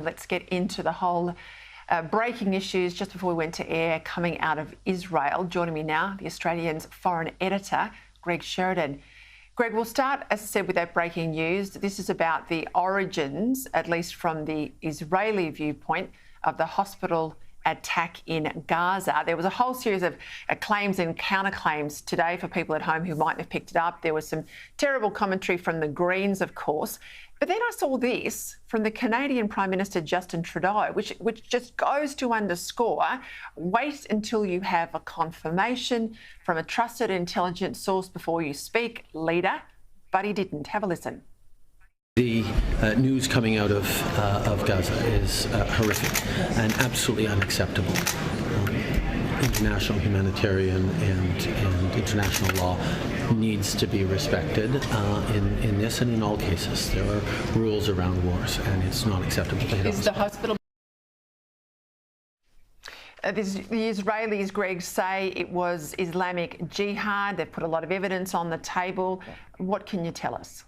Let's get into the whole breaking issues just before we went to air coming out of Israel. Joining me now, the Australian's foreign editor, Greg Sheridan. Greg, we'll start, as I said, with that breaking news. This is about the origins, at least from the Israeli viewpoint, of the hospital attack in Gaza. There was a whole series of claims and counterclaims today for people at home who mightn't have picked it up. There was some terrible commentary from the Greens, of course. But then I saw this from the Canadian Prime Minister Justin Trudeau, which just goes to underscore, wait until you have a confirmation from a trusted intelligence source before you speak, leader. But he didn't. Have a listen. The news coming out of Gaza is horrific and absolutely unacceptable. International humanitarian and international law needs to be respected in this and in all cases. There are rules around wars, and it's not acceptable to hit Is the hospital? The Israelis, Greg, say it was Islamic Jihad. They've put a lot of evidence on the table. What can you tell us?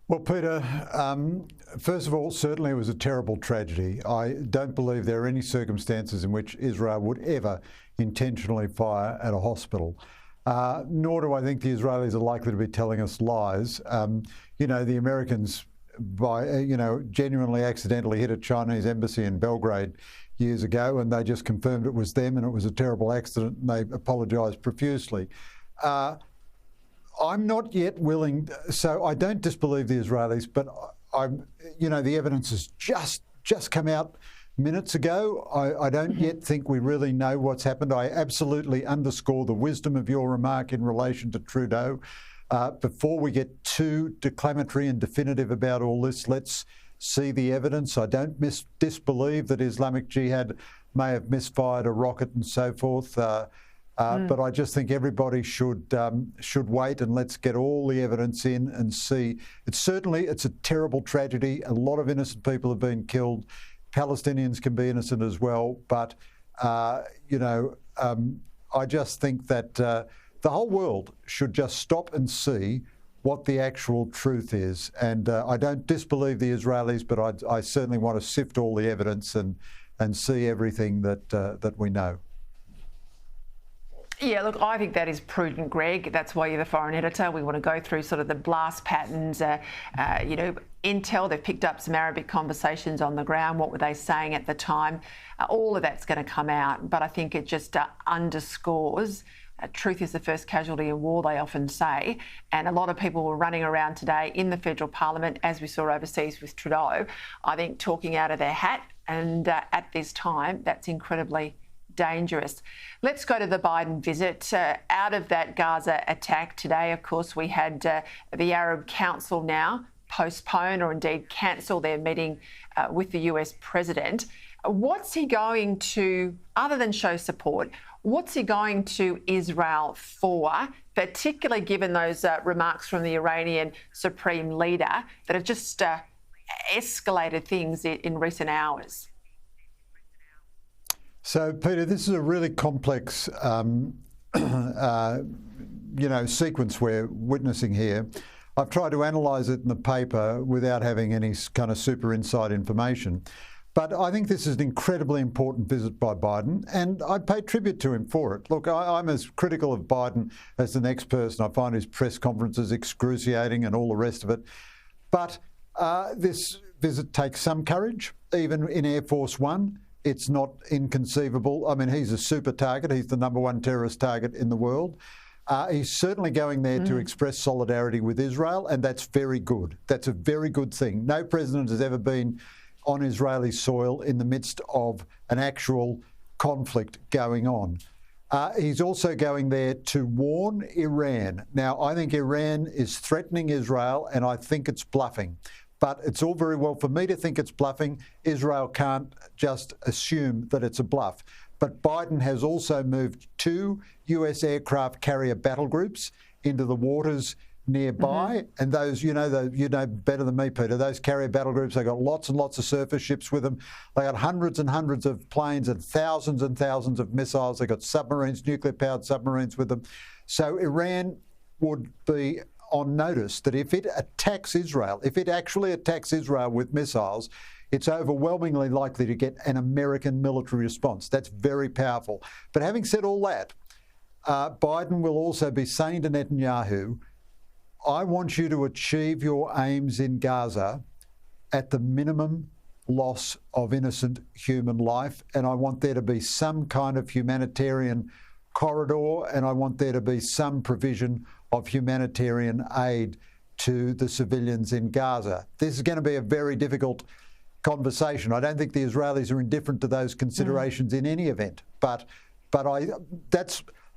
Well, Peter, first of all, certainly it was a terrible tragedy. I don't believe there are any circumstances in which Israel would ever intentionally fire at a hospital. Nor do I think the Israelis are likely to be telling us lies. The Americans, genuinely accidentally hit a Chinese embassy in Belgrade years ago, and they just confirmed it was them, and it was a terrible accident, and they apologised profusely. I'm not yet willing, so I don't disbelieve the Israelis, but the evidence has just come out minutes ago. I don't yet think we really know what's happened. I absolutely underscore the wisdom of your remark in relation to Trudeau. Before we get too declamatory and definitive about all this, let's see the evidence. I don't disbelieve that Islamic Jihad may have misfired a rocket and so forth. But I just think everybody should wait and let's get all the evidence in and see. It's a terrible tragedy. A lot of innocent people have been killed. Palestinians can be innocent as well. But, I just think that the whole world should just stop and see what the actual truth is. And I don't disbelieve the Israelis, but I certainly want to sift all the evidence and see everything that we know. Yeah, look, I think that is prudent, Greg. That's why you're the foreign editor. We want to go through sort of the blast patterns, intel. They've picked up some Arabic conversations on the ground. What were they saying at the time? All of that's going to come out. But I think it just underscores truth is the first casualty in war, they often say. And a lot of people were running around today in the federal parliament, as we saw overseas with Trudeau, I think talking out of their hat. And at this time, that's incredibly dangerous. Let's go to the Biden visit. Out of that Gaza attack today, of course, we had the Arab Council now postpone or indeed cancel their meeting with the US president. What's he going to, other than show support, what's he going to Israel for, particularly given those remarks from the Iranian Supreme Leader that have just escalated things in recent hours? So, Peter, this is a really complex, sequence we're witnessing here. I've tried to analyse it in the paper without having any kind of super inside information. But I think this is an incredibly important visit by Biden, and I pay tribute to him for it. Look, I'm as critical of Biden as the next person. I find his press conferences excruciating and all the rest of it. But this visit takes some courage, even in Air Force One. It's not inconceivable. I mean, he's a super target. He's the #1 terrorist target in the world. He's certainly going there to express solidarity with Israel, and that's very good. That's a very good thing. No president has ever been on Israeli soil in the midst of an actual conflict going on. He's also going there to warn Iran. Now, I think Iran is threatening Israel, and I think it's bluffing. But it's all very well for me to think it's bluffing. Israel can't just assume that it's a bluff. But Biden has also moved 2 US aircraft carrier battle groups into the waters nearby. And those, you know better than me, Peter, those carrier battle groups, they've got lots and lots of surface ships with them. They got hundreds and hundreds of planes and thousands of missiles. They've got submarines, nuclear-powered submarines with them. So Iran would be on notice that if it attacks Israel, if it actually attacks Israel with missiles, it's overwhelmingly likely to get an American military response. That's very powerful. But having said all that, Biden will also be saying to Netanyahu, I want you to achieve your aims in Gaza at the minimum loss of innocent human life, and I want there to be some kind of humanitarian corridor, and I want there to be some provision of humanitarian aid to the civilians in Gaza. This is going to be a very difficult conversation. I don't think the Israelis are indifferent to those considerations in any event, but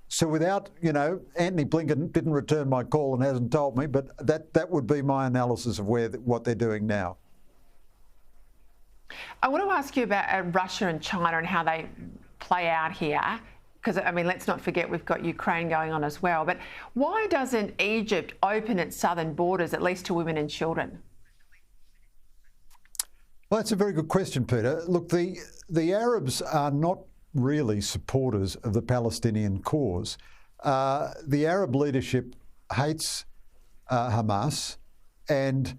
so without, Anthony Blinken didn't return my call and hasn't told me, but that would be my analysis of what they're doing now. I want to ask you about Russia and China and how they play out here, because, let's not forget we've got Ukraine going on as well. But why doesn't Egypt open its southern borders, at least to women and children? Well, that's a very good question, Peter. Look, the Arabs are not really supporters of the Palestinian cause. The Arab leadership hates Hamas, and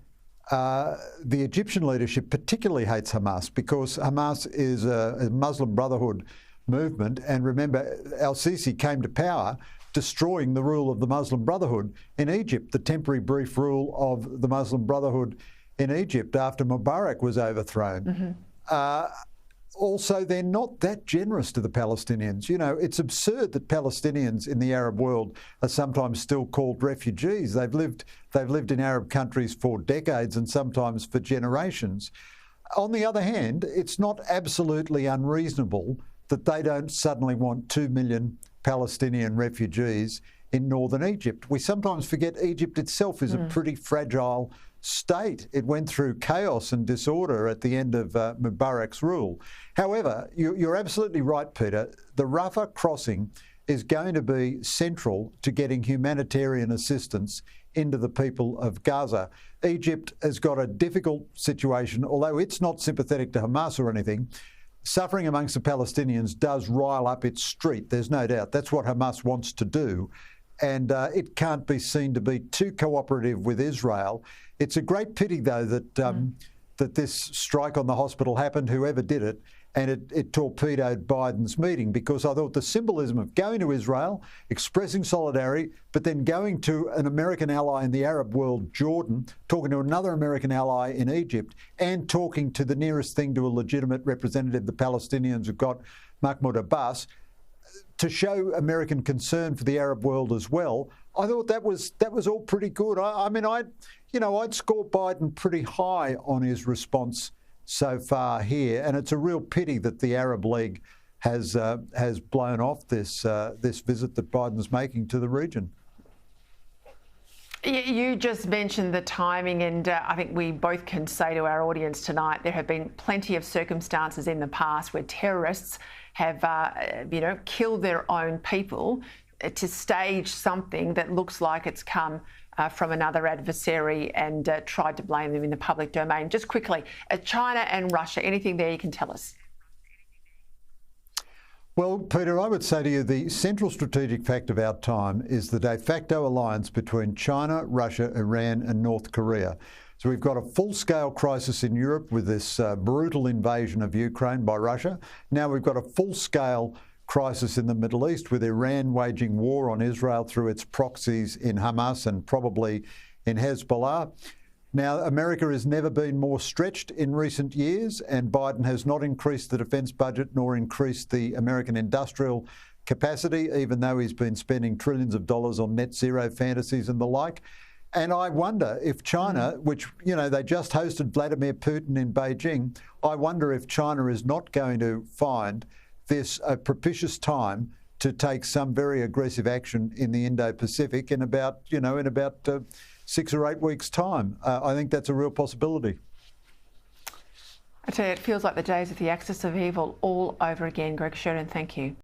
the Egyptian leadership particularly hates Hamas because Hamas is a Muslim Brotherhood movement. And remember, al-Sisi came to power destroying the rule of the Muslim Brotherhood in Egypt, the temporary brief rule of the Muslim Brotherhood in Egypt after Mubarak was overthrown. Also, they're not that generous to the Palestinians. It's absurd that Palestinians in the Arab world are sometimes still called refugees. They've lived in Arab countries for decades and sometimes for generations. On the other hand, it's not absolutely unreasonable that they don't suddenly want 2 million Palestinian refugees in northern Egypt. We sometimes forget Egypt itself is a pretty fragile state. It went through chaos and disorder at the end of Mubarak's rule. However, you're absolutely right, Peter. The Rafah crossing is going to be central to getting humanitarian assistance into the people of Gaza. Egypt has got a difficult situation, although it's not sympathetic to Hamas or anything. Suffering amongst the Palestinians does rile up its street, there's no doubt. That's what Hamas wants to do. And it can't be seen to be too cooperative with Israel. It's a great pity, though, that this strike on the hospital happened, whoever did it, and it torpedoed Biden's meeting, because I thought the symbolism of going to Israel, expressing solidarity, but then going to an American ally in the Arab world, Jordan, talking to another American ally in Egypt, and talking to the nearest thing to a legitimate representative the Palestinians have got, Mahmoud Abbas, to show American concern for the Arab world as well. I thought that was all pretty good. I'd score Biden pretty high on his response so far here, and it's a real pity that the Arab League has blown off this visit that Biden's making to the region. You just mentioned the timing, and I think we both can say to our audience tonight there have been plenty of circumstances in the past where terrorists have, killed their own people to stage something that looks like it's come from another adversary and tried to blame them in the public domain. Just quickly, China and Russia, anything there you can tell us? Well, Peter, I would say to you the central strategic fact of our time is the de facto alliance between China, Russia, Iran and North Korea. So we've got a full-scale crisis in Europe with this brutal invasion of Ukraine by Russia. Now we've got a full-scale crisis in the Middle East with Iran waging war on Israel through its proxies in Hamas and probably in Hezbollah. Now, America has never been more stretched in recent years, and Biden has not increased the defence budget nor increased the American industrial capacity, even though he's been spending trillions of dollars on net zero fantasies and the like. And I wonder if China, which, they just hosted Vladimir Putin in Beijing, I wonder if China is not going to find this a propitious time to take some very aggressive action in the Indo-Pacific in about 6 or 8 weeks' time. I think that's a real possibility. I tell you, it feels like the days of the axis of evil all over again. Greg Sheridan, thank you.